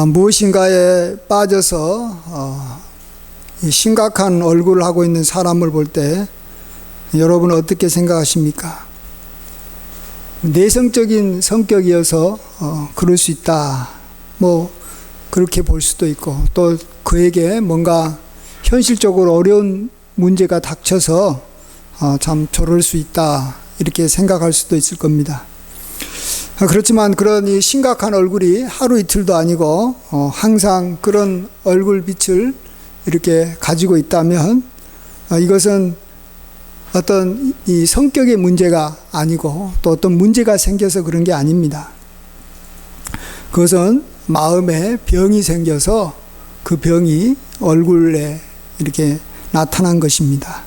무엇인가에 빠져서 심각한 얼굴을 하고 있는 사람을 볼 때 여러분은 어떻게 생각하십니까? 내성적인 성격이어서 그럴 수 있다. 그렇게 볼 수도 있고, 또 그에게 뭔가 현실적으로 어려운 문제가 닥쳐서 참 저럴 수 있다. 이렇게 생각할 수도 있을 겁니다. 그렇지만 그런 이 심각한 얼굴이 하루 이틀도 아니고 항상 그런 얼굴빛을 이렇게 가지고 있다면 이것은 어떤 이 성격의 문제가 아니고 또 어떤 문제가 생겨서 그런 게 아닙니다. 그것은 마음에 병이 생겨서 그 병이 얼굴에 이렇게 나타난 것입니다.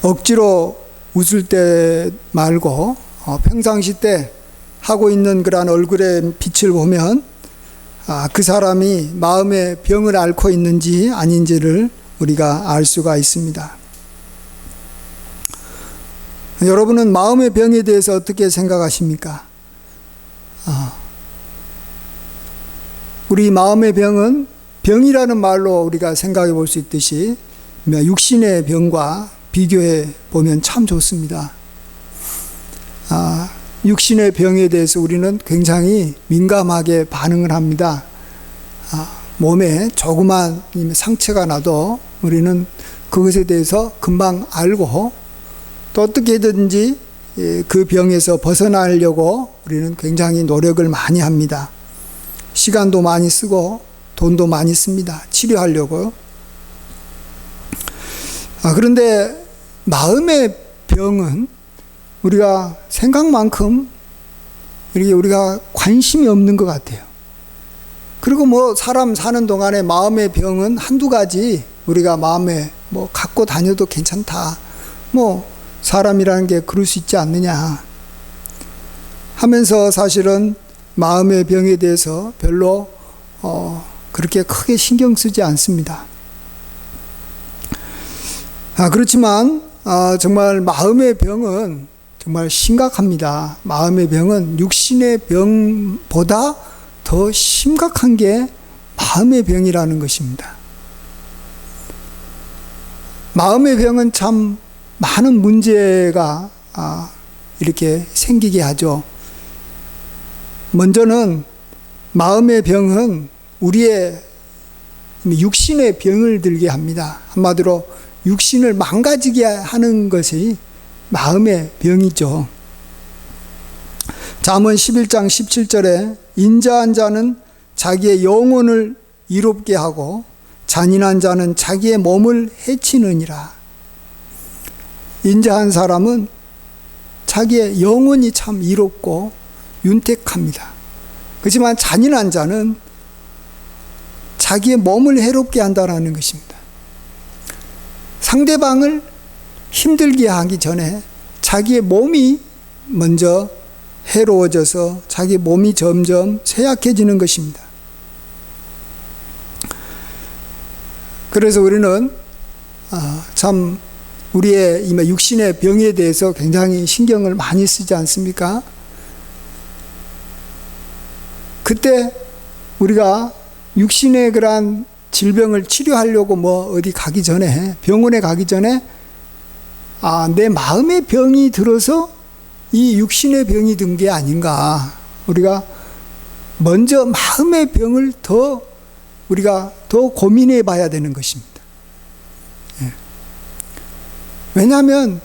억지로 웃을 때 말고 평상시 때 하고 있는 그러한 얼굴의 빛을 보면 그 사람이 마음의 병을 앓고 있는지 아닌지를 우리가 알 수가 있습니다. 여러분은 마음의 병에 대해서 어떻게 생각하십니까? 우리 마음의 병은 병이라는 말로 우리가 생각해 볼 수 있듯이 육신의 병과 비교해 보면 참 좋습니다. 육신의 병에 대해서 우리는 굉장히 민감하게 반응을 합니다. 몸에 조그만 상처가 나도 우리는 그것에 대해서 금방 알고 또 어떻게든지 그 병에서 벗어나려고 우리는 굉장히 노력을 많이 합니다. 시간도 많이 쓰고 돈도 많이 씁니다. 치료하려고. 그런데 마음의 병은 우리가 생각만큼 이렇게 우리가 관심이 없는 것 같아요. 그리고 사람 사는 동안에 마음의 병은 한두 가지 우리가 마음에 갖고 다녀도 괜찮다. 사람이라는 게 그럴 수 있지 않느냐 하면서 사실은 마음의 병에 대해서 별로 그렇게 크게 신경 쓰지 않습니다. 그렇지만 정말 마음의 병은 정말 심각합니다. 마음의 병은 육신의 병보다 더 심각한 게 마음의 병이라는 것입니다. 마음의 병은 참 많은 문제가 이렇게 생기게 하죠. 먼저는 마음의 병은 우리의 육신의 병을 들게 합니다. 한마디로 육신을 망가지게 하는 것이 마음의 병이죠. 잠언 11장 17절에 인자한 자는 자기의 영혼을 이롭게 하고 잔인한 자는 자기의 몸을 해치느니라. 인자한 사람은 자기의 영혼이 참 이롭고 윤택합니다. 그렇지만 잔인한 자는 자기의 몸을 해롭게 한다는 것입니다. 상대방을 힘들게 하기 전에 자기의 몸이 먼저 해로워져서 자기 몸이 점점 쇠약해지는 것입니다. 그래서 우리는 참 우리의 육신의 병에 대해서 굉장히 신경을 많이 쓰지 않습니까? 그때 우리가 육신의 그러한 질병을 치료하려고 어디 가기 전에, 병원에 가기 전에 내 마음의 병이 들어서 이 육신의 병이 든 게 아닌가. 우리가 먼저 마음의 병을 우리가 더 고민해 봐야 되는 것입니다. 왜냐하면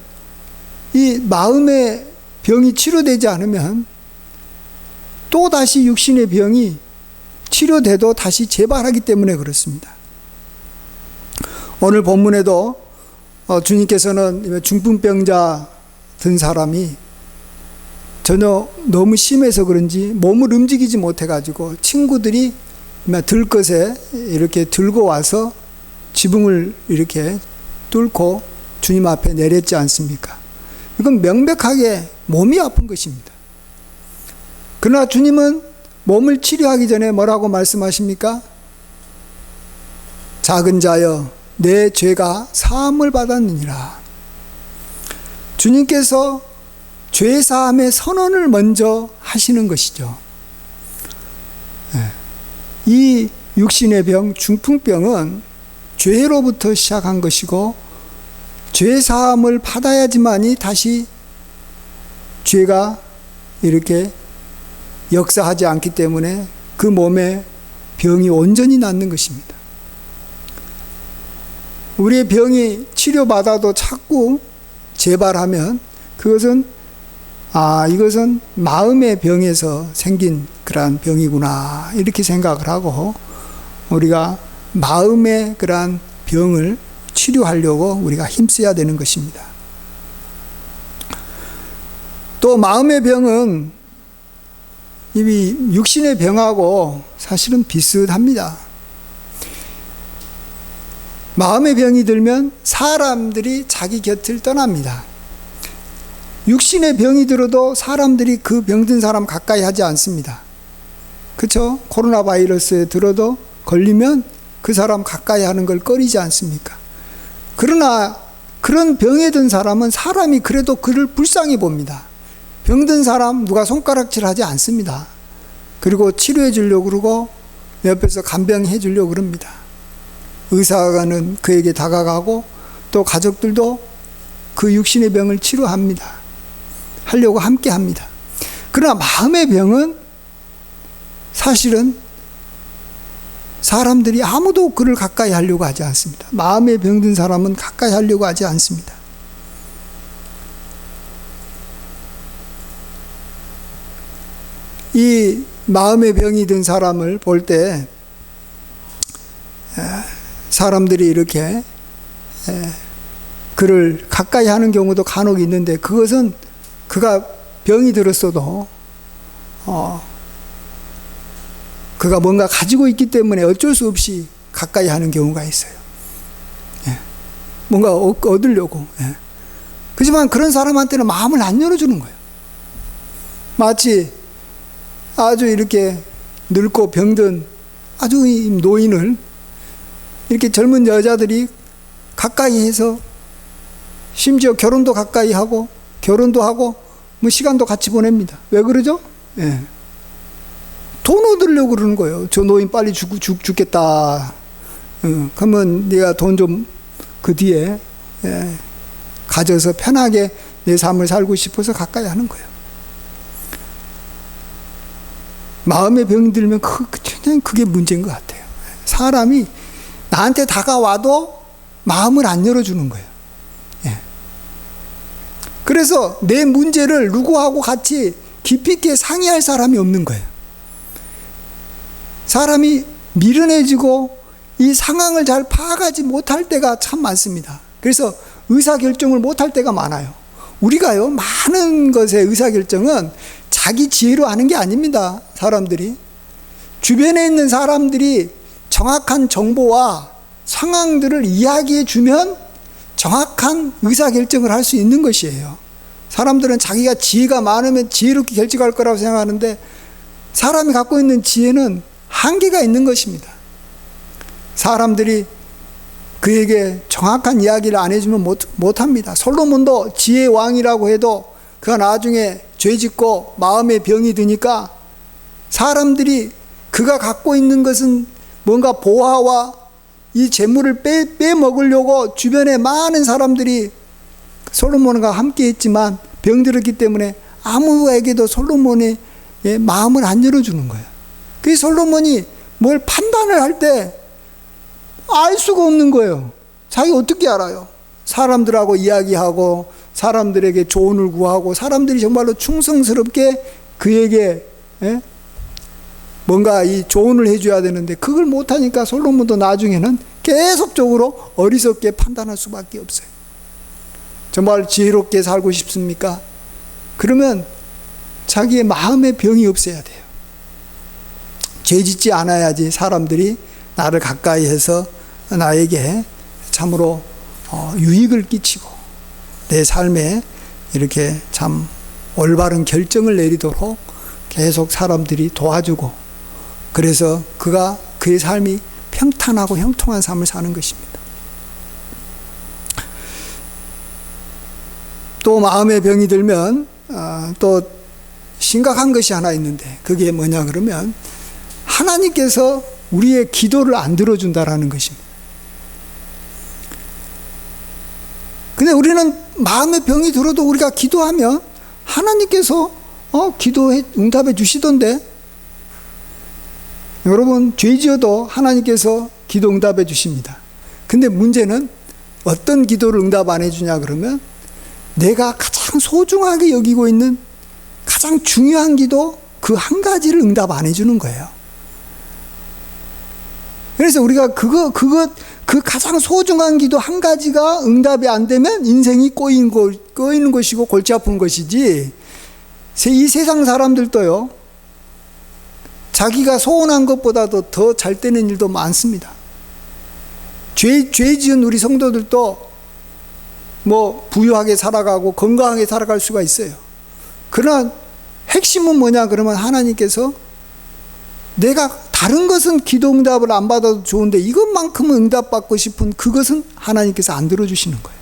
이 마음의 병이 치료되지 않으면 또 다시 육신의 병이 치료돼도 다시 재발하기 때문에 그렇습니다. 오늘 본문에도 주님께서는 중풍병자 든 사람이 전혀 너무 심해서 그런지 몸을 움직이지 못해가지고 친구들이 들것에 이렇게 들고 와서 지붕을 이렇게 뚫고 주님 앞에 내렸지 않습니까? 이건 명백하게 몸이 아픈 것입니다. 그러나 주님은 몸을 치료하기 전에 뭐라고 말씀하십니까? 작은 자여 내 죄가 사함을 받았느니라. 주님께서 죄사함의 선언을 먼저 하시는 것이죠. 육신의 병, 중풍병은 죄로부터 시작한 것이고 죄 사함을 받아야지만이 다시 죄가 이렇게 역사하지 않기 때문에 그 몸에 병이 온전히 낫는 것입니다. 우리의 병이 치료받아도 자꾸 재발하면 그것은 이것은 마음의 병에서 생긴 그러한 병이구나 이렇게 생각을 하고 우리가 마음의 그러한 병을 치료하려고 우리가 힘써야 되는 것입니다. 또 마음의 병은 이 육신의 병하고 사실은 비슷합니다. 마음의 병이 들면 사람들이 자기 곁을 떠납니다. 육신의 병이 들어도 사람들이 그 병든 사람 가까이 하지 않습니다. 그렇죠? 코로나 바이러스에 들어도 걸리면 그 사람 가까이 하는 걸 꺼리지 않습니까? 그러나 그런 병에 든 사람은 사람이 그래도 그를 불쌍히 봅니다. 병든 사람 누가 손가락질하지 않습니다. 그리고 치료해 주려고 그러고 옆에서 간병해 주려고 그럽니다. 의사가는 그에게 다가가고 또 가족들도 그 육신의 병을 치료합니다. 하려고 함께 합니다. 그러나 마음의 병은 사실은 사람들이 아무도 그를 가까이 하려고 하지 않습니다. 마음에 병든 사람은 가까이 하려고 하지 않습니다. 이 마음의 병이 든 사람을 볼 때 사람들이 이렇게 그를 가까이 하는 경우도 간혹 있는데 그것은 그가 병이 들었어도 그가 뭔가 가지고 있기 때문에 어쩔 수 없이 가까이 하는 경우가 있어요. 뭔가 얻으려고. 그렇지만 그런 사람한테는 마음을 안 열어주는 거예요. 마치 아주 이렇게 늙고 병든 아주 노인을 이렇게 젊은 여자들이 가까이 해서 심지어 결혼도 가까이 하고 결혼도 하고 뭐 시간도 같이 보냅니다. 왜 그러죠? 돈 얻으려고 그러는 거예요. 저 노인 빨리 죽겠다. 그러면 내가 돈 좀 그 뒤에 가져서 편하게 내 삶을 살고 싶어서 가까이 하는 거예요. 마음에 병 들면 그냥 그게 문제인 것 같아요. 사람이 나한테 다가와도 마음을 안 열어주는 거예요. 그래서 내 문제를 누구하고 같이 깊이 있게 상의할 사람이 없는 거예요. 사람이 미련해지고 이 상황을 잘 파악하지 못할 때가 참 많습니다. 그래서 의사결정을 못할 때가 많아요. 우리가요, 많은 것의 의사결정은 자기 지혜로 하는 게 아닙니다. 사람들이. 주변에 있는 사람들이 정확한 정보와 상황들을 이야기해 주면 정확한 의사결정을 할 수 있는 것이에요. 사람들은 자기가 지혜가 많으면 지혜롭게 결정할 거라고 생각하는데 사람이 갖고 있는 지혜는 한계가 있는 것입니다. 사람들이 그에게 정확한 이야기를 안 해주면 못합니다. 솔로몬도 지혜의 왕이라고 해도 그가 나중에 죄짓고 마음에 병이 드니까 사람들이 그가 갖고 있는 것은 뭔가 보화와 이 재물을 빼먹으려고 주변에 많은 사람들이 솔로몬과 함께 했지만 병들었기 때문에 아무에게도 솔로몬의 마음을 안 열어주는 거예요. 그래서 솔로몬이 뭘 판단을 할 때 알 수가 없는 거예요. 자기 어떻게 알아요? 사람들하고 이야기하고 사람들에게 조언을 구하고 사람들이 정말로 충성스럽게 그에게 뭔가 이 조언을 해줘야 되는데 그걸 못하니까 솔로몬도 나중에는 계속적으로 어리석게 판단할 수밖에 없어요. 정말 지혜롭게 살고 싶습니까? 그러면 자기의 마음의 병이 없어야 돼요. 죄 짓지 않아야지 사람들이 나를 가까이 해서 나에게 참으로 유익을 끼치고 내 삶에 이렇게 참 올바른 결정을 내리도록 계속 사람들이 도와주고 그래서 그의 삶이 평탄하고 형통한 삶을 사는 것입니다. 또 마음의 병이 들면 또 심각한 것이 하나 있는데 그게 뭐냐 그러면 하나님께서 우리의 기도를 안 들어준다라는 것입니다. 근데 우리는 마음의 병이 들어도 우리가 기도하면 하나님께서 기도해 응답해 주시던데, 여러분 죄 지어도 하나님께서 기도 응답해 주십니다. 근데 문제는 어떤 기도를 응답 안 해주냐 그러면 내가 가장 소중하게 여기고 있는 가장 중요한 기도 그 한 가지를 응답 안 해주는 거예요. 그래서 우리가 그 가장 소중한 기도 한 가지가 응답이 안 되면 인생이 꼬이는 것이고 골치 아픈 것이지, 이 세상 사람들도요, 자기가 소원한 것보다도 더 잘 되는 일도 많습니다. 죄 지은 우리 성도들도 뭐 부유하게 살아가고 건강하게 살아갈 수가 있어요. 그러나 핵심은 뭐냐 그러면 하나님께서 내가 다른 것은 기도 응답을 안 받아도 좋은데 이것만큼은 응답받고 싶은 그것은 하나님께서 안 들어주시는 거예요.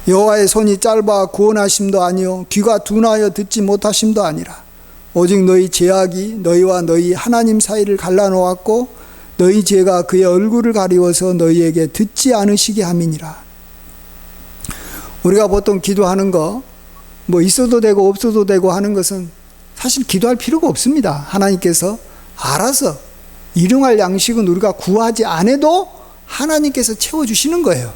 여호와의 손이 짧아 구원하심도 아니요 귀가 둔하여 듣지 못하심도 아니라 오직 너희 죄악이 너희와 너희 하나님 사이를 갈라놓았고 너희 죄가 그의 얼굴을 가리워서 너희에게 듣지 않으시게 함이니라. 우리가 보통 기도하는 거 뭐 있어도 되고 없어도 되고 하는 것은 사실 기도할 필요가 없습니다. 하나님께서 알아서 일용할 양식은 우리가 구하지 않아도 하나님께서 채워주시는 거예요.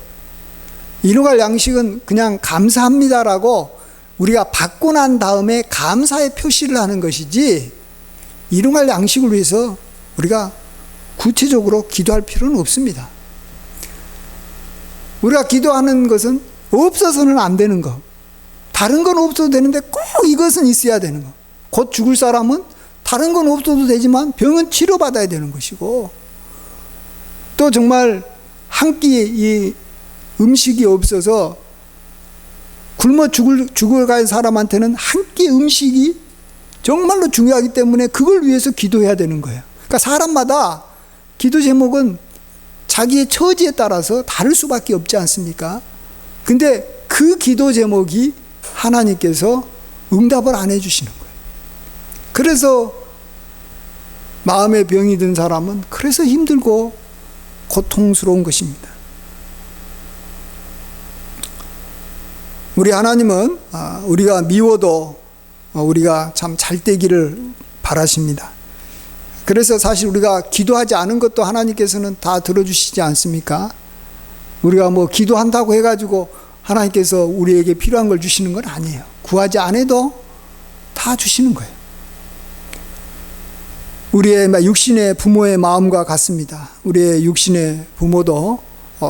일용할 양식은 그냥 감사합니다라고 우리가 받고 난 다음에 감사의 표시를 하는 것이지, 일용할 양식을 위해서 우리가 구체적으로 기도할 필요는 없습니다. 우리가 기도하는 것은 없어서는 안 되는 거, 다른 건 없어도 되는데 꼭 이것은 있어야 되는 거. 곧 죽을 사람은 다른 건 없어도 되지만 병은 치료받아야 되는 것이고, 또 정말 한 끼 이 음식이 없어서 굶어 죽어갈 사람한테는 한 끼 음식이 정말로 중요하기 때문에 그걸 위해서 기도해야 되는 거예요. 그러니까 사람마다 기도 제목은 자기의 처지에 따라서 다를 수밖에 없지 않습니까? 근데 그 기도 제목이 하나님께서 응답을 안 해주시는 거예요. 그래서 마음의 병이 든 사람은 그래서 힘들고 고통스러운 것입니다. 우리 하나님은 우리가 미워도 우리가 참 잘 되기를 바라십니다. 그래서 사실 우리가 기도하지 않은 것도 하나님께서는 다 들어주시지 않습니까? 우리가 뭐 기도한다고 해가지고 하나님께서 우리에게 필요한 걸 주시는 건 아니에요. 구하지 않아도 다 주시는 거예요. 우리의 육신의 부모의 마음과 같습니다. 우리의 육신의 부모도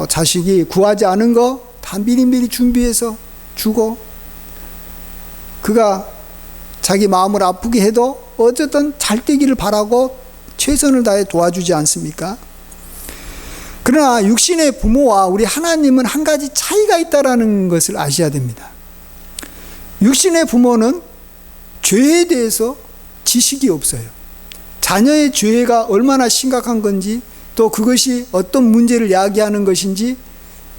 자식이 구하지 않은 거 다 미리미리 준비해서 주고, 그가 자기 마음을 아프게 해도 어쨌든 잘 되기를 바라고 최선을 다해 도와주지 않습니까? 그러나 육신의 부모와 우리 하나님은 한 가지 차이가 있다는 것을 아셔야 됩니다. 육신의 부모는 죄에 대해서 지식이 없어요. 자녀의 죄가 얼마나 심각한 건지, 또 그것이 어떤 문제를 야기하는 것인지,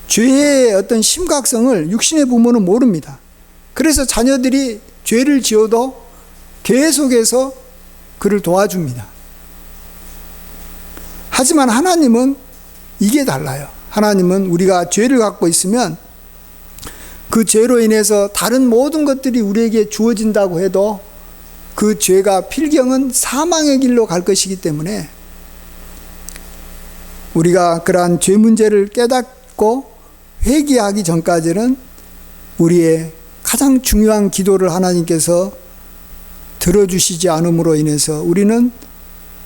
죄의 어떤 심각성을 육신의 부모는 모릅니다. 그래서 자녀들이 죄를 지어도 계속해서 그를 도와줍니다. 하지만 하나님은 이게 달라요. 하나님은 우리가 죄를 갖고 있으면 그 죄로 인해서 다른 모든 것들이 우리에게 주어진다고 해도 그 죄가 필경은 사망의 길로 갈 것이기 때문에 우리가 그러한 죄 문제를 깨닫고 회개하기 전까지는 우리의 가장 중요한 기도를 하나님께서 들어주시지 않음으로 인해서 우리는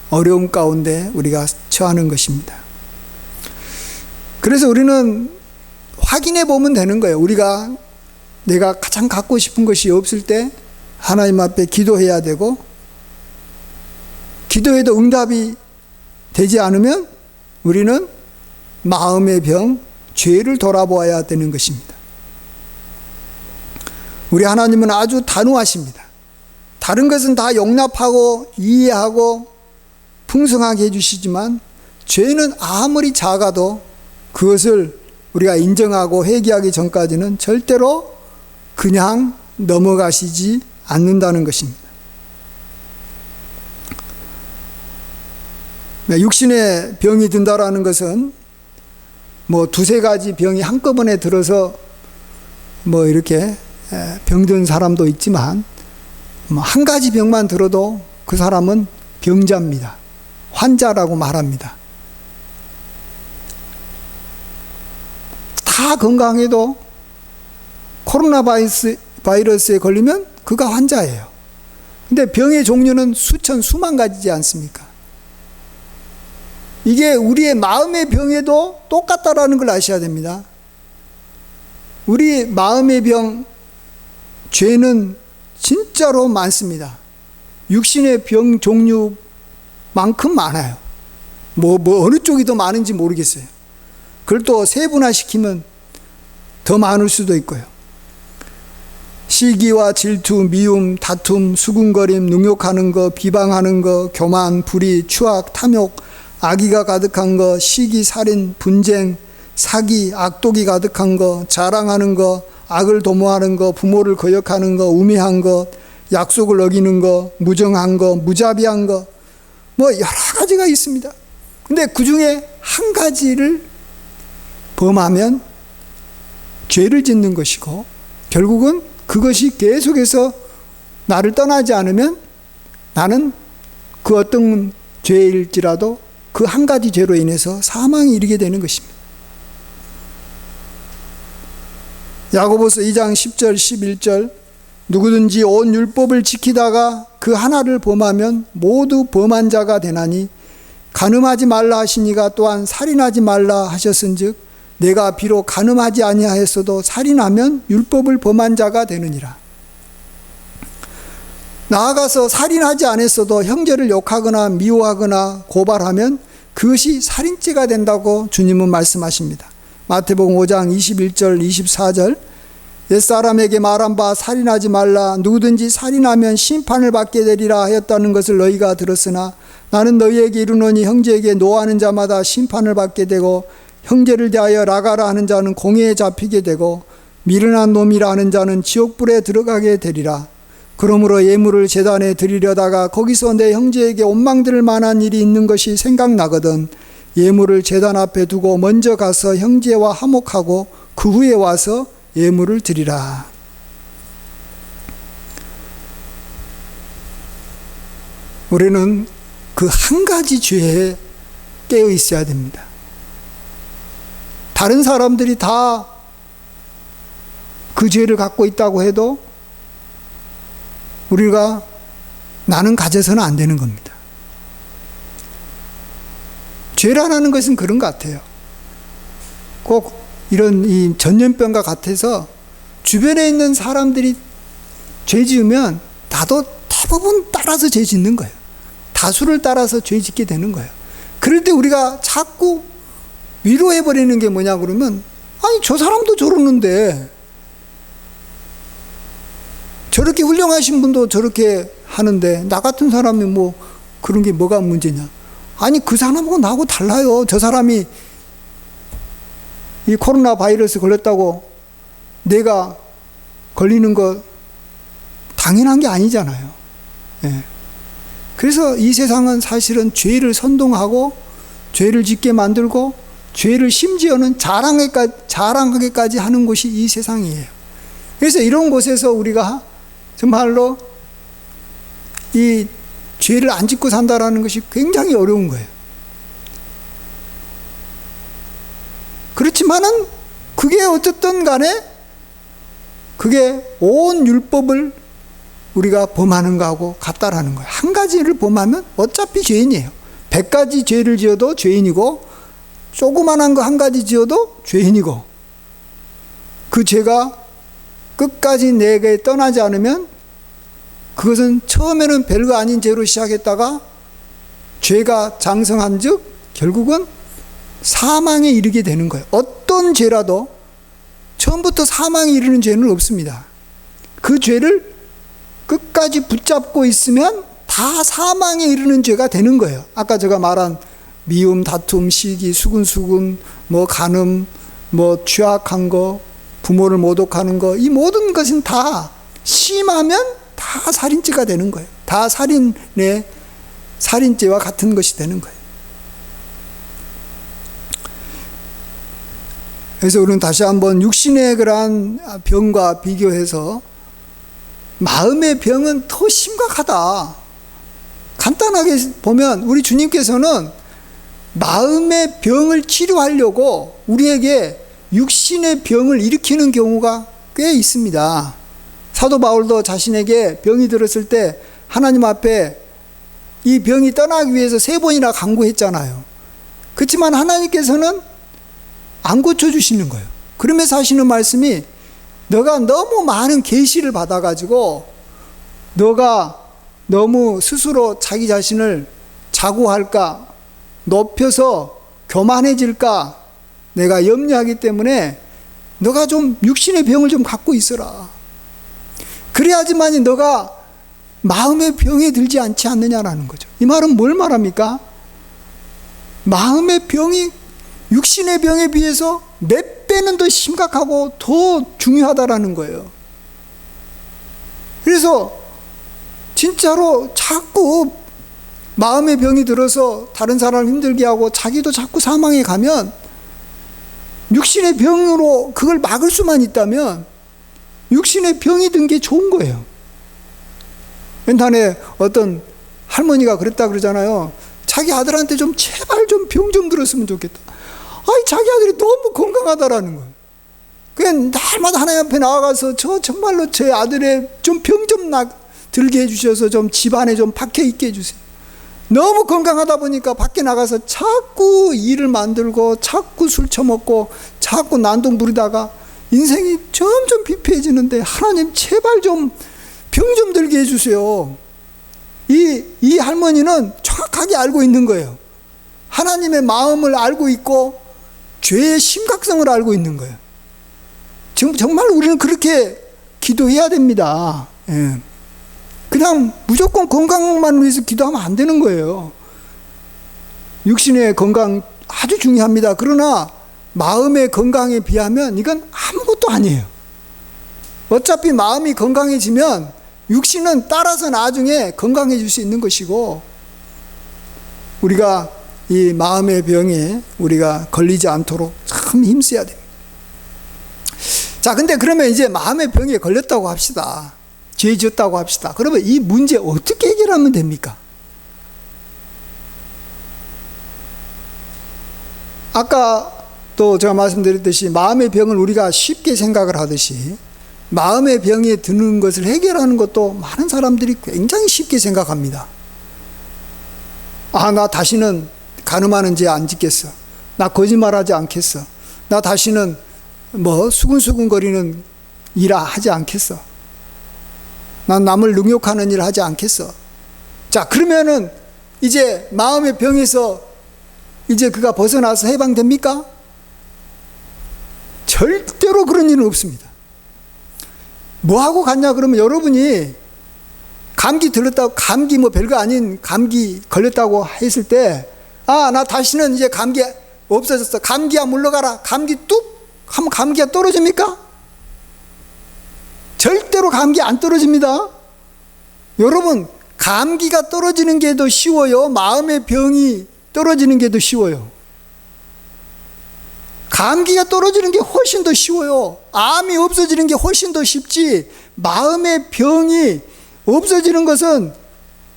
어려움 가운데 우리가 처하는 것입니다. 그래서 우리는 확인해 보면 되는 거예요. 내가 가장 갖고 싶은 것이 없을 때 하나님 앞에 기도해야 되고, 기도해도 응답이 되지 않으면 우리는 마음의 병, 죄를 돌아보아야 되는 것입니다. 우리 하나님은 아주 단호하십니다. 다른 것은 다 용납하고 이해하고 풍성하게 해주시지만 죄는 아무리 작아도 그것을 우리가 인정하고 회개하기 전까지는 절대로 그냥 넘어가시지 않는다는 것입니다. 육신의 병이 든다라는 것은 뭐 두세 가지 병이 한꺼번에 들어서 뭐 이렇게 병든 사람도 있지만 뭐 한 가지 병만 들어도 그 사람은 병자입니다. 환자라고 말합니다. 다 건강해도 코로나 바이러스에 걸리면 그가 환자예요. 근데 병의 종류는 수천 수만 가지지 않습니까? 이게 우리의 마음의 병에도 똑같다라는 걸 아셔야 됩니다. 우리 마음의 병, 죄는 진짜로 많습니다. 육신의 병 종류만큼 많아요. 뭐 어느 쪽이 더 많은지 모르겠어요. 그걸 또 세분화시키면 더 많을 수도 있고요. 시기와 질투, 미움, 다툼, 수군거림, 능욕하는 거, 비방하는 거, 교만, 불의, 추악, 탐욕, 악의가 가득한 거, 시기, 살인, 분쟁, 사기, 악독이 가득한 거, 자랑하는 거, 악을 도모하는 거, 부모를 거역하는 거, 우매한 거, 약속을 어기는 거, 무정한 거, 무자비한 거, 뭐 여러 가지가 있습니다. 근데 그 중에 한 가지를 범하면 죄를 짓는 것이고, 결국은 그것이 계속해서 나를 떠나지 않으면 나는 그 어떤 죄일지라도 그 한 가지 죄로 인해서 사망에 이르게 되는 것입니다. 야고보서 2장 10절 11절 누구든지 온 율법을 지키다가 그 하나를 범하면 모두 범한 자가 되나니 간음하지 말라 하시니가 또한 살인하지 말라 하셨은즉 내가 비록 간음하지 아니하였어도 살인하면 율법을 범한 자가 되느니라. 나아가서 살인하지 않았어도 형제를 욕하거나 미워하거나 고발하면 그것이 살인죄가 된다고 주님은 말씀하십니다. 마태복음 5장 21절 24절 옛사람에게 말한 바 살인하지 말라 누구든지 살인하면 심판을 받게 되리라 하였다는 것을 너희가 들었으나 나는 너희에게 이르노니 형제에게 노하는 자마다 심판을 받게 되고 형제를 대하여 라가라 하는 자는 공회에 잡히게 되고 미련한 놈이라 하는 자는 지옥불에 들어가게 되리라. 그러므로 예물을 제단에 드리려다가 거기서 내 형제에게 원망들 만한 일이 있는 것이 생각나거든 예물을 제단 앞에 두고 먼저 가서 형제와 화목하고 그 후에 와서 예물을 드리라. 우리는 그 한 가지 죄에 깨어 있어야 됩니다. 다른 사람들이 다 그 죄를 갖고 있다고 해도 우리가 나는 가져서는 안 되는 겁니다. 죄라는 것은 그런 것 같아요. 꼭 이런 이 전염병과 같아서 주변에 있는 사람들이 죄 지으면 나도 대부분 따라서 죄 짓는 거예요. 다수를 따라서 죄 짓게 되는 거예요. 그럴 때 우리가 자꾸 위로해버리는 게 뭐냐 그러면 아니 저 사람도 저러는데 저렇게 훌륭하신 분도 저렇게 하는데 나 같은 사람이 뭐 그런 게 뭐가 문제냐. 아니 그 사람하고 나하고 달라요. 저 사람이 이 코로나 바이러스 걸렸다고 내가 걸리는 거 당연한 게 아니잖아요. 예. 그래서 이 세상은 사실은 죄를 선동하고 죄를 짓게 만들고 죄를 심지어는 자랑하게까지 하는 곳이 이 세상이에요. 그래서 이런 곳에서 우리가 정말로 이 죄를 안 짓고 산다라는 것이 굉장히 어려운 거예요. 그렇지만은 그게 어쨌든 간에 그게 온 율법을 우리가 범하는 거하고 같다라는 거예요. 한 가지를 범하면 어차피 죄인이에요. 100가지 죄를 지어도 죄인이고 조그만한 거 한 가지 지어도 죄인이고 그 죄가 끝까지 내게 떠나지 않으면 그것은 처음에는 별거 아닌 죄로 시작했다가 죄가 장성한 즉 결국은 사망에 이르게 되는 거예요. 어떤 죄라도 처음부터 사망에 이르는 죄는 없습니다. 그 죄를 끝까지 붙잡고 있으면 다 사망에 이르는 죄가 되는 거예요. 아까 제가 말한 미움, 다툼, 시기, 수근수근, 뭐 간음, 뭐 취악한 거, 부모를 모독하는 거, 이 모든 것은 다 심하면 다 살인죄가 되는 거예요. 다 살인죄와 같은 것이 되는 거예요. 그래서 우리는 다시 한번 육신의 그러한 병과 비교해서 마음의 병은 더 심각하다. 간단하게 보면 우리 주님께서는 마음의 병을 치료하려고 우리에게 육신의 병을 일으키는 경우가 꽤 있습니다. 사도 바울도 자신에게 병이 들었을 때 하나님 앞에 이 병이 떠나기 위해서 3번이나 간구했잖아요. 그렇지만 하나님께서는 안 고쳐주시는 거예요. 그러면서 하시는 말씀이 너가 너무 많은 계시를 받아가지고 너가 너무 스스로 자기 자신을 자고할까, 높여서 교만해질까 내가 염려하기 때문에 너가 좀 육신의 병을 좀 갖고 있어라. 그래야지만 너가 마음의 병에 들지 않지 않느냐라는 거죠. 이 말은 뭘 말합니까? 마음의 병이 육신의 병에 비해서 몇 배는 더 심각하고 더 중요하다라는 거예요. 그래서 진짜로 자꾸 마음의 병이 들어서 다른 사람을 힘들게 하고 자기도 자꾸 사망에 가면 육신의 병으로 그걸 막을 수만 있다면 육신의 병이 든 게 좋은 거예요. 옛날에 어떤 할머니가 그랬다 그러잖아요. 자기 아들한테 좀 제발 좀 병 좀 들었으면 좋겠다. 아니 자기 아들이 너무 건강하다라는 거예요. 그냥 날마다 하나님 앞에 나아가서 저 정말로 제 아들의 좀 병 좀 들게 해주셔서 좀 집안에 좀 박혀 있게 해주세요. 너무 건강하다 보니까 밖에 나가서 자꾸 일을 만들고 자꾸 술 처먹고 자꾸 난동 부리다가 인생이 점점 피폐해지는데 하나님 제발 좀 병 좀 들게 해주세요. 이 할머니는 정확하게 알고 있는 거예요. 하나님의 마음을 알고 있고 죄의 심각성을 알고 있는 거예요. 지금 정말 우리는 그렇게 기도해야 됩니다. 예. 그냥 무조건 건강만 위해서 기도하면 안 되는 거예요. 육신의 건강 아주 중요합니다. 그러나 마음의 건강에 비하면 이건 아무것도 아니에요. 어차피 마음이 건강해지면 육신은 따라서 나중에 건강해질 수 있는 것이고 우리가 이 마음의 병에 우리가 걸리지 않도록 참 힘써야 됩니다. 자, 근데 그러면 이제 마음의 병에 걸렸다고 합시다. 죄 지었다고 합시다. 그러면 이 문제 어떻게 해결하면 됩니까? 아까 또 제가 말씀드렸듯이 마음의 병을 우리가 쉽게 생각을 하듯이 마음의 병에 드는 것을 해결하는 것도 많은 사람들이 굉장히 쉽게 생각합니다. 아, 나 다시는 간음하는 죄 안 짓겠어. 나 거짓말하지 않겠어. 나 다시는 뭐 수근수근거리는 일 하지 않겠어. 난 남을 능욕하는 일 하지 않겠어. 자, 그러면은 이제 마음의 병에서 이제 그가 벗어나서 해방됩니까? 절대로 그런 일은 없습니다. 뭐 하고 갔냐 그러면 여러분이 감기 들렸다고, 감기 뭐 별거 아닌 감기 걸렸다고 했을 때, 아, 나 다시는 이제 감기 없어졌어. 감기야 물러가라. 감기 뚝 하면 감기가 떨어집니까? 절대로 감기 안 떨어집니다. 여러분, 감기가 떨어지는 게 더 쉬워요? 마음의 병이 떨어지는 게 더 쉬워요? 감기가 떨어지는 게 훨씬 더 쉬워요. 암이 없어지는 게 훨씬 더 쉽지. 마음의 병이 없어지는 것은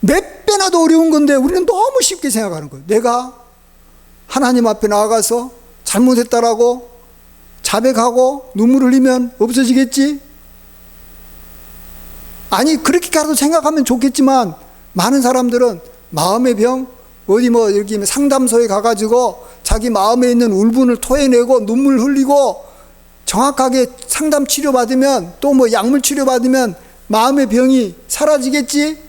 몇 배나 더 어려운 건데 우리는 너무 쉽게 생각하는 거예요. 내가 하나님 앞에 나아가서 잘못했다라고 자백하고 눈물 흘리면 없어지겠지? 아니, 그렇게라도 생각하면 좋겠지만 많은 사람들은 마음의 병, 어디 뭐 이렇게 상담소에 가가지고 자기 마음에 있는 울분을 토해내고 눈물 흘리고 정확하게 상담 치료받으면 또 뭐 약물 치료받으면 마음의 병이 사라지겠지?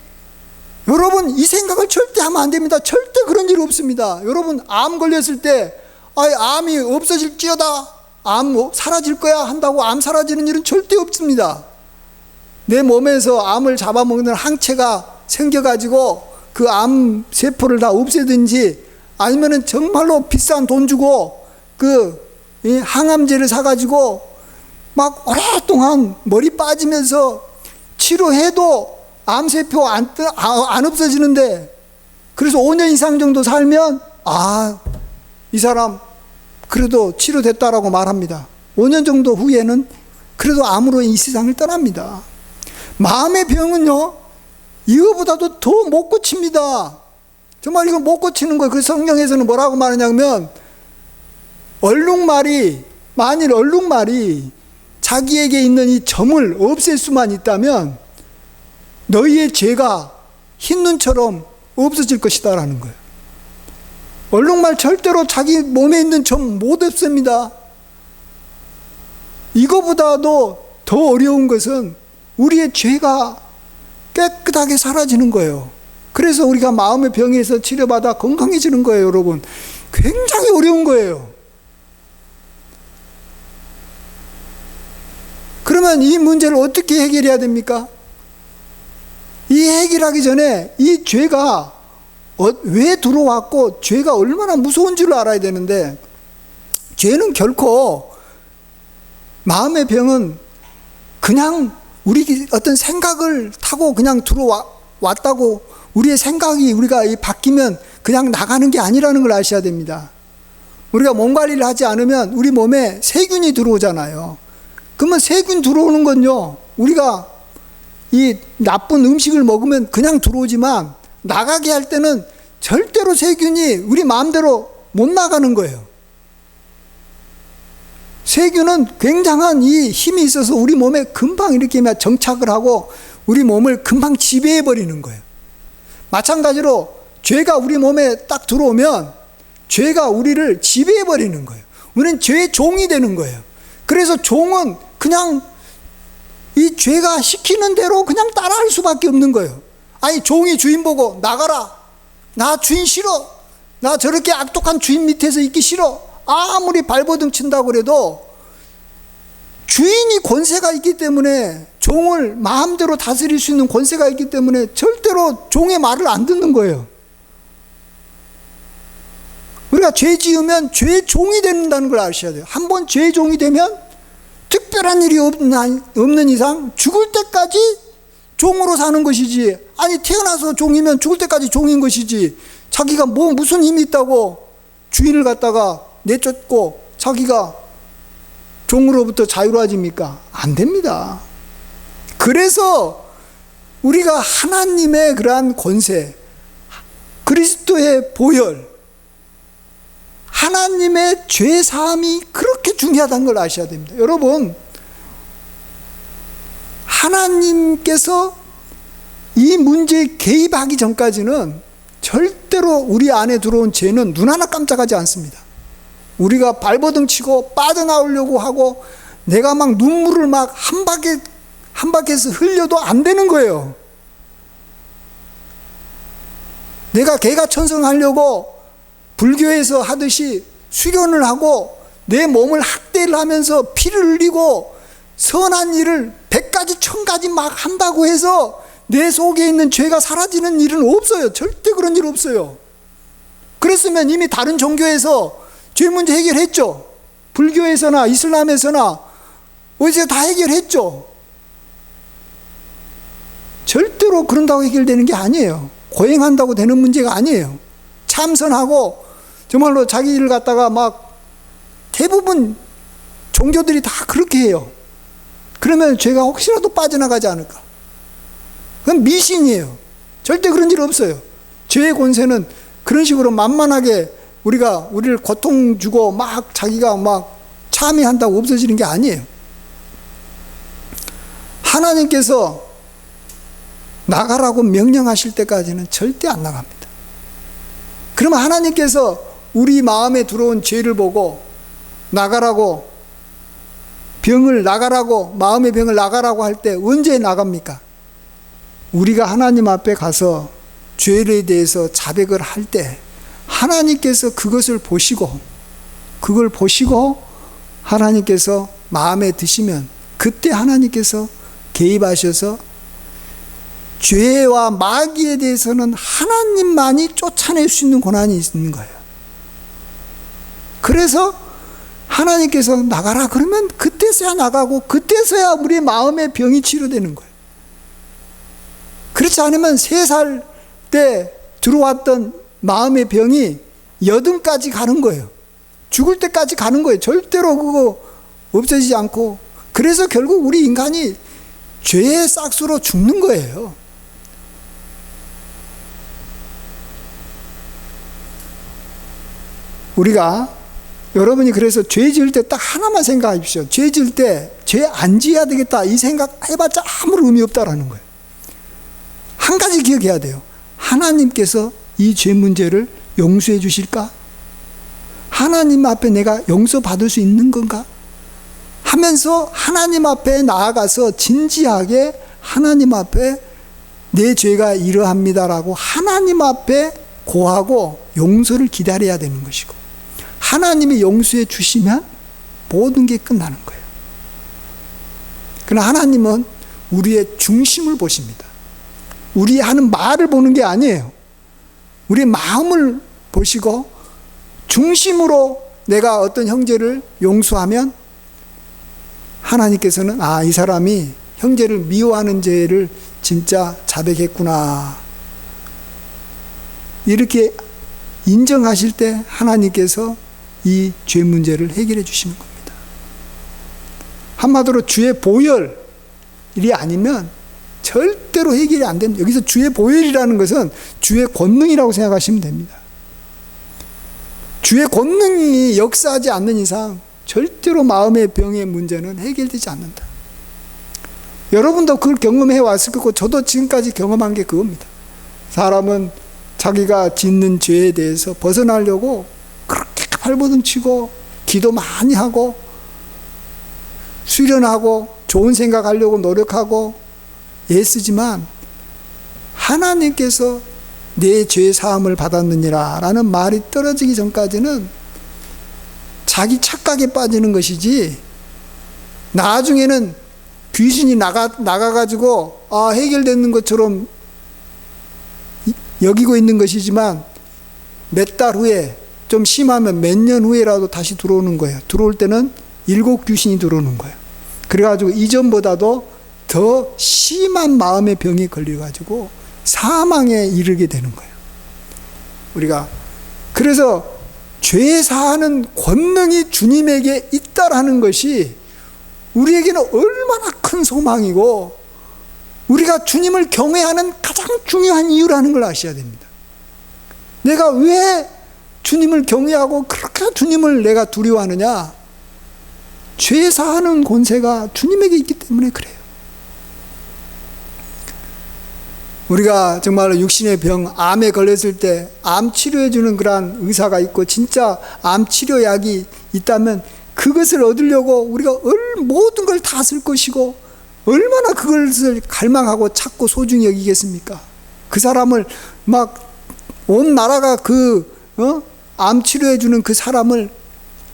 여러분, 이 생각을 절대 하면 안 됩니다. 절대 그런 일 없습니다. 여러분, 암 걸렸을 때 암이 없어질지어다, 암 사라질 거야 한다고 암 사라지는 일은 절대 없습니다. 내 몸에서 암을 잡아먹는 항체가 생겨가지고 그 암 세포를 다 없애든지 아니면은 정말로 비싼 돈 주고 그 항암제를 사가지고 막 오랫동안 머리 빠지면서 치료해도 암세포 안 없어지는데, 그래서 5년 이상 정도 살면 이 사람 그래도 치료됐다라고 말합니다. 5년 정도 후에는 그래도 암으로 이 세상을 떠납니다. 마음의 병은요, 이거보다도 더 못 고칩니다. 정말 이거 못 고치는 거예요. 그 성경에서는 뭐라고 말하냐면, 만일 얼룩말이 자기에게 있는 이 점을 없앨 수만 있다면 너희의 죄가 흰눈처럼 없어질 것이다 라는 거예요. 얼룩말 절대로 자기 몸에 있는 점 못 없앱니다. 이거보다도 더 어려운 것은 우리의 죄가 깨끗하게 사라지는 거예요. 그래서 우리가 마음의 병에서 치료받아 건강해지는 거예요, 여러분. 굉장히 어려운 거예요. 그러면 이 문제를 어떻게 해결해야 됩니까? 이 해결하기 전에 이 죄가 왜 들어왔고 죄가 얼마나 무서운 줄 알아야 되는데, 죄는 결코, 마음의 병은 그냥 우리 어떤 생각을 타고 그냥 들어왔다고 우리의 생각이 우리가 바뀌면 그냥 나가는 게 아니라는 걸 아셔야 됩니다. 우리가 몸 관리를 하지 않으면 우리 몸에 세균이 들어오잖아요. 그러면 세균 들어오는 건요, 우리가 이 나쁜 음식을 먹으면 그냥 들어오지만 나가게 할 때는 절대로 세균이 우리 마음대로 못 나가는 거예요. 세균은 굉장한 이 힘이 있어서 우리 몸에 금방 이렇게 정착을 하고 우리 몸을 금방 지배해 버리는 거예요. 마찬가지로 죄가 우리 몸에 딱 들어오면 죄가 우리를 지배해 버리는 거예요. 우리는 죄의 종이 되는 거예요. 그래서 종은 그냥 이 죄가 시키는 대로 그냥 따라할 수밖에 없는 거예요. 아니, 종이 주인 보고 나가라, 나 주인 싫어, 나 저렇게 악독한 주인 밑에서 있기 싫어, 아무리 발버둥 친다고 그래도 주인이 권세가 있기 때문에, 종을 마음대로 다스릴 수 있는 권세가 있기 때문에 절대로 종의 말을 안 듣는 거예요. 우리가 죄 지으면 죄의 종이 된다는 걸 아셔야 돼요. 한번 죄의 종이 되면 특별한 일이 없는 이상 죽을 때까지 종으로 사는 것이지, 아니 태어나서 종이면 죽을 때까지 종인 것이지, 자기가 무슨 힘이 있다고 주인을 갖다가 내쫓고 자기가 종으로부터 자유로워집니까? 안 됩니다. 그래서 우리가 하나님의 그러한 권세, 그리스도의 보혈, 하나님의 죄 사함이 그렇게 중요하다는 걸 아셔야 됩니다. 여러분, 하나님께서 이 문제에 개입하기 전까지는 절대로 우리 안에 들어온 죄는 눈 하나 깜짝하지 않습니다. 우리가 발버둥 치고 빠져나오려고 하고 내가 막 눈물을 막 한 바퀴에서 흘려도 안 되는 거예요. 내가 개가천선하려고 불교에서 하듯이 수련을 하고 내 몸을 학대를 하면서 피를 흘리고 선한 일을 100가지 1000가지 막 한다고 해서 내 속에 있는 죄가 사라지는 일은 없어요. 절대 그런 일 없어요. 그랬으면 이미 다른 종교에서 죄 문제 해결했죠. 불교에서나 이슬람에서나 어디서 다 해결했죠. 절대로 그런다고 해결되는 게 아니에요. 고행한다고 되는 문제가 아니에요. 참선하고 정말로 자기 일을 갖다가 막 대부분 종교들이 다 그렇게 해요. 그러면 죄가 혹시라도 빠져나가지 않을까? 그건 미신이에요. 절대 그런 일 없어요. 죄의 권세는 그런 식으로 만만하게 우리를 고통 주고 막 자기가 막 참여한다고 없어지는 게 아니에요. 하나님께서 나가라고 명령하실 때까지는 절대 안 나갑니다. 그러면 하나님께서 우리 마음에 들어온 죄를 보고 나가라고, 병을 나가라고, 마음의 병을 나가라고 할 때 언제 나갑니까? 우리가 하나님 앞에 가서 죄에 대해서 자백을 할 때 하나님께서 그것을 보시고, 그걸 보시고 하나님께서 마음에 드시면 그때 하나님께서 개입하셔서 죄와 마귀에 대해서는 하나님만이 쫓아낼 수 있는 권한이 있는 거예요. 그래서 하나님께서 나가라 그러면 그때서야 나가고 그때서야 우리 마음의 병이 치료되는 거예요. 그렇지 않으면 3살 때 들어왔던 마음의 병이 80까지 가는 거예요. 죽을 때까지 가는 거예요. 절대로 그거 없어지지 않고. 그래서 결국 우리 인간이 죄의 싹수로 죽는 거예요. 우리가, 여러분이 그래서 죄 지을 때 딱 하나만 생각하십시오. 죄 지을 때 죄 안 지어야 되겠다 이 생각 해봤자 아무런 의미 없다라는 거예요. 한 가지 기억해야 돼요. 하나님께서 이 죄 문제를 용서해 주실까? 하나님 앞에 내가 용서받을 수 있는 건가? 하면서 하나님 앞에 나아가서 진지하게 하나님 앞에 내 죄가 이러합니다라고 하나님 앞에 고하고 용서를 기다려야 되는 것이고, 하나님이 용서해 주시면 모든 게 끝나는 거예요. 그러나 하나님은 우리의 중심을 보십니다. 우리 하는 말을 보는 게 아니에요. 우리의 마음을 보시고 중심으로 내가 어떤 형제를 용서하면 하나님께서는 이 사람이 형제를 미워하는 죄를 진짜 자백했구나, 이렇게 인정하실 때 하나님께서 이 죄 문제를 해결해 주시는 겁니다. 한마디로 주의 보혈이 아니면 절대로 해결이 안 됩니다. 여기서 주의 보혈이라는 것은 주의 권능이라고 생각하시면 됩니다. 주의 권능이 역사하지 않는 이상 절대로 마음의 병의 문제는 해결되지 않는다. 여러분도 그걸 경험해 왔을 거고 저도 지금까지 경험한 게 그겁니다. 사람은 자기가 짓는 죄에 대해서 벗어나려고 그렇게 발버둥 치고 기도 많이 하고 수련하고 좋은 생각하려고 노력하고 애쓰지만 하나님께서 내 죄 사함을 받았느니라 라는 말이 떨어지기 전까지는 자기 착각에 빠지는 것이지, 나중에는 귀신이 나가가지고 해결되는 것처럼 여기고 있는 것이지만 몇 달 후에, 좀 심하면 몇 년 후에라도 다시 들어오는 거예요. 들어올 때는 7 귀신이 들어오는 거예요. 그래가지고 이전보다도 더 심한 마음의 병이 걸려가지고 사망에 이르게 되는 거예요. 우리가 그래서 죄 사하는 권능이 주님에게 있다라는 것이 우리에게는 얼마나 큰 소망이고 우리가 주님을 경외하는 가장 중요한 이유라는 걸 아셔야 됩니다. 내가 왜 주님을 경외하고 그렇게 주님을 내가 두려워하느냐? 죄 사하는 권세가 주님에게 있기 때문에 그래요. 우리가 정말로 육신의 병, 암에 걸렸을 때 암 치료해주는 그러한 의사가 있고 진짜 암 치료약이 있다면 그것을 얻으려고 우리가 모든 걸 다 쓸 것이고 얼마나 그것을 갈망하고 찾고 소중히 여기겠습니까? 그 사람을 막 온 나라가 암 치료해주는 그 사람을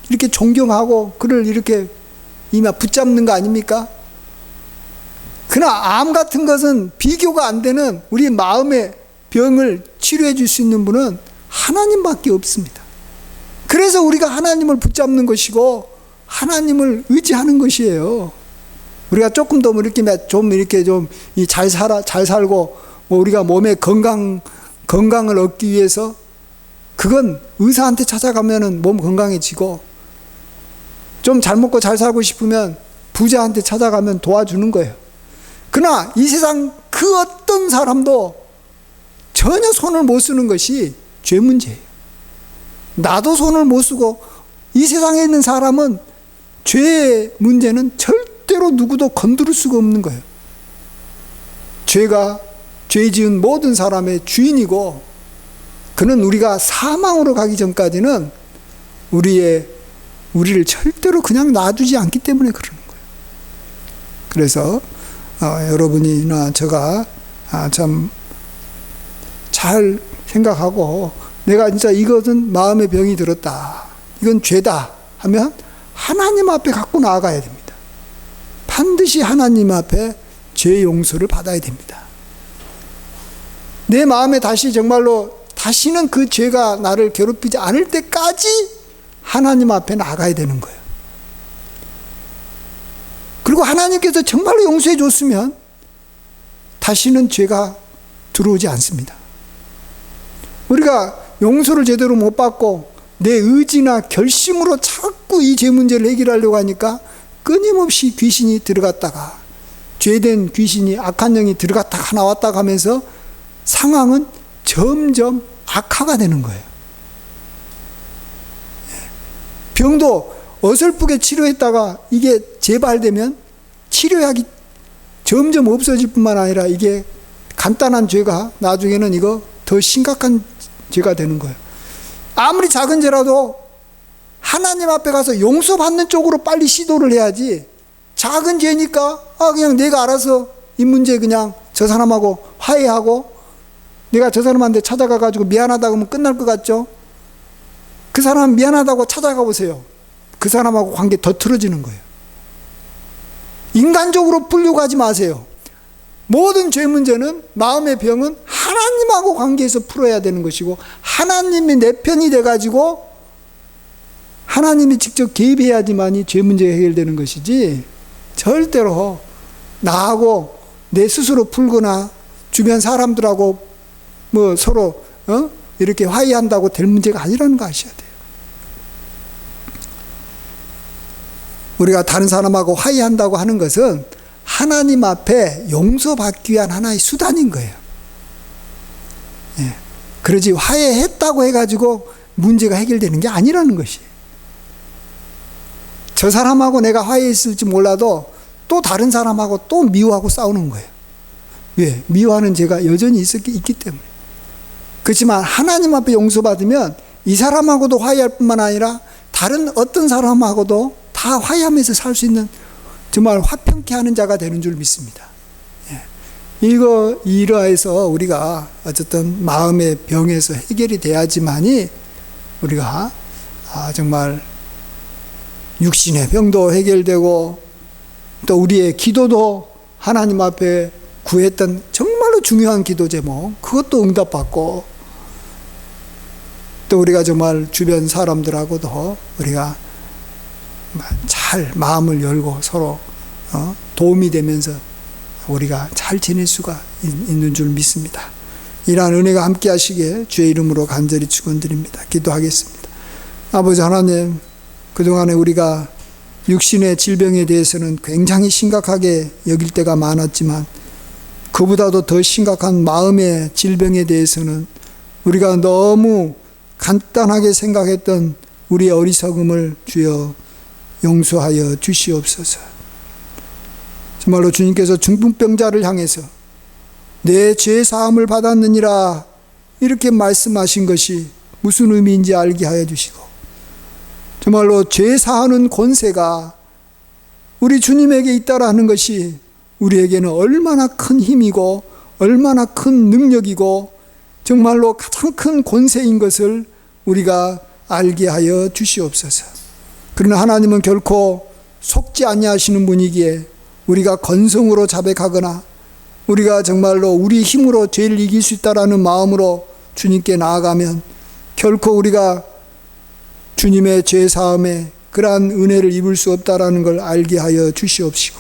이렇게 존경하고 그를 이렇게 이마 붙잡는 거 아닙니까? 그러나 암 같은 것은 비교가 안 되는 우리 마음의 병을 치료해 줄 수 있는 분은 하나님밖에 없습니다. 그래서 우리가 하나님을 붙잡는 것이고 하나님을 의지하는 것이에요. 우리가 조금 더 이렇게 좀 잘 살고 우리가 몸의 건강을 얻기 위해서 그건 의사한테 찾아가면은 몸 건강해지고, 좀 잘 먹고 잘 살고 싶으면 부자한테 찾아가면 도와주는 거예요. 그러나 이 세상 그 어떤 사람도 전혀 손을 못 쓰는 것이 죄 문제예요. 나도 손을 못 쓰고 이 세상에 있는 사람은 죄의 문제는 절대로 누구도 건드릴 수가 없는 거예요. 죄가 죄 지은 모든 사람의 주인이고, 그는 우리가 사망으로 가기 전까지는 우리를 절대로 그냥 놔두지 않기 때문에 그러는 거예요. 그래서 여러분이나 제가 참 잘 생각하고 내가 진짜 이것은 마음의 병이 들었다, 이건 죄다 하면 하나님 앞에 갖고 나아가야 됩니다. 반드시 하나님 앞에 죄 용서를 받아야 됩니다. 내 마음에 다시는 그 죄가 나를 괴롭히지 않을 때까지 하나님 앞에 나가야 되는 거예요. 그리고 하나님께서 정말로 용서해 줬으면 다시는 죄가 들어오지 않습니다. 우리가 용서를 제대로 못 받고 내 의지나 결심으로 자꾸 이 죄 문제를 해결하려고 하니까 끊임없이 귀신이 들어갔다가, 죄된 귀신이, 악한 영이 들어갔다가 나왔다가 하면서 상황은 점점 악화가 되는 거예요. 병도 어설프게 치료했다가 이게 재발되면 치료약이 점점 없어질 뿐만 아니라 이게 간단한 죄가 나중에는 이거 더 심각한 죄가 되는 거예요. 아무리 작은 죄라도 하나님 앞에 가서 용서받는 쪽으로 빨리 시도를 해야지, 작은 죄니까 그냥 내가 알아서 이 문제 그냥 저 사람하고 화해하고 내가 저 사람한테 찾아가 가지고 미안하다고 하면 끝날 것 같죠? 그 사람 미안하다고 찾아가 보세요. 그 사람하고 관계 더 틀어지는 거예요. 인간적으로 풀려고 하지 마세요. 모든 죄 문제는, 마음의 병은 하나님하고 관계에서 풀어야 되는 것이고, 하나님이 내 편이 돼가지고 하나님이 직접 개입해야지만이 죄 문제가 해결되는 것이지, 절대로 나하고 내 스스로 풀거나 주변 사람들하고 뭐 서로 이렇게 화해한다고 될 문제가 아니라는 거 아셔야 돼요. 우리가 다른 사람하고 화해한다고 하는 것은 하나님 앞에 용서받기 위한 하나의 수단인 거예요. 예. 그러지 화해했다고 해가지고 문제가 해결되는 게 아니라는 것이에요. 저 사람하고 내가 화해했을지 몰라도 또 다른 사람하고 또 미워하고 싸우는 거예요. 왜? 미워하는 죄가 여전히 있기 때문에. 그렇지만 하나님 앞에 용서받으면 이 사람하고도 화해할 뿐만 아니라 다른 어떤 사람하고도 다 화해하면서 살 수 있는 정말 화평케 하는 자가 되는 줄 믿습니다. 이러해서 우리가 어쨌든 마음의 병에서 해결이 돼야지만이 우리가 정말 육신의 병도 해결되고 또 우리의 기도도 하나님 앞에 구했던 정말로 중요한 기도 제목, 그것도 응답받고, 또 우리가 정말 주변 사람들하고도 우리가 잘 마음을 열고 서로 도움이 되면서 우리가 잘 지낼 수가 있는 줄 믿습니다. 이러한 은혜가 함께 하시기에 주의 이름으로 간절히 축원드립니다. 기도하겠습니다. 아버지 하나님, 그동안에 우리가 육신의 질병에 대해서는 굉장히 심각하게 여길 때가 많았지만, 그보다도 더 심각한 마음의 질병에 대해서는 우리가 너무 간단하게 생각했던 우리의 어리석음을 주여 용서하여 주시옵소서. 정말로 주님께서 중풍병자를 향해서 내 죄 사함을 받았느니라 이렇게 말씀하신 것이 무슨 의미인지 알게 하여 주시고, 정말로 죄 사하는 권세가 우리 주님에게 있다라는 것이 우리에게는 얼마나 큰 힘이고 얼마나 큰 능력이고 정말로 가장 큰 권세인 것을 우리가 알게 하여 주시옵소서. 그러나 하나님은 결코 속지 아니하시는 분이기에 우리가 건성으로 자백하거나 우리가 정말로 우리 힘으로 죄를 이길 수 있다라는 마음으로 주님께 나아가면 결코 우리가 주님의 죄 사함에 그러한 은혜를 입을 수 없다라는 걸 알게 하여 주시옵시고,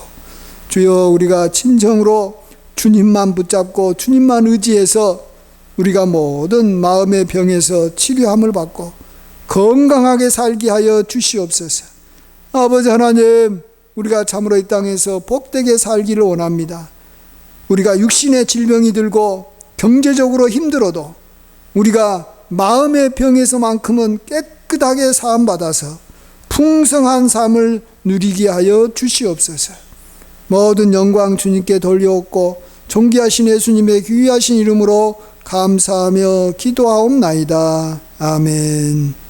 주여 우리가 진정으로 주님만 붙잡고 주님만 의지해서 우리가 모든 마음의 병에서 치료함을 받고 건강하게 살게 하여 주시옵소서. 아버지 하나님, 우리가 참으로 이 땅에서 복되게 살기를 원합니다. 우리가 육신의 질병이 들고 경제적으로 힘들어도 우리가 마음의 병에서만큼은 깨끗하게 사함받아서 풍성한 삶을 누리게 하여 주시옵소서. 모든 영광 주님께 돌려옵고 존귀하신 예수님의 귀하신 이름으로 감사하며 기도하옵나이다. 아멘.